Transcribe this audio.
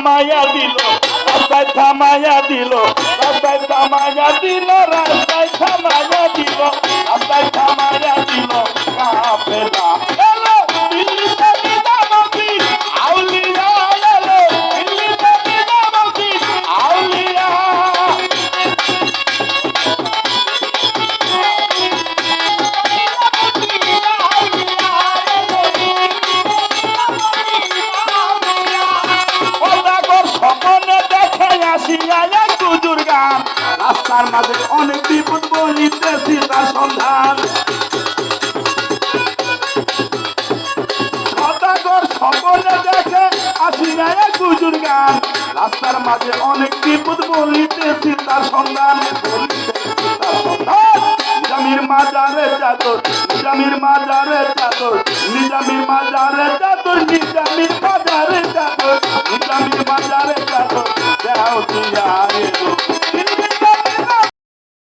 থামাইয়া দিল, রাস্তায় থামাইয়া দিল, রাস্তায় থামাইয়া দিল, রাস্তায় থামাইয়া দিল, রাস্তায় থামাইয়া দিল কাফেলা এলো দিল্লিতে নিজামুদ্দিন আউলিয়া এলো দিল্লিতে নিজামুদ্দিন আউলিয়া। স্বপ্নে দেখে আসিয়া এক হুজুর গান, রাস্তার মাঝে অনেক বিপদ বলিতেছি তার সন্ধান। সদাগর স্বপ্নে দেখে আসিয়া এক হুজুর গান, রাস্তার মাঝে অনেক বিপদ বলিতেছি তার সন্ধান, বলিতেছি তার সন্ধান। নিজামীর মাজারে চাদর, নিজামীর মাজারে চাদর, নিজামীর মাজারে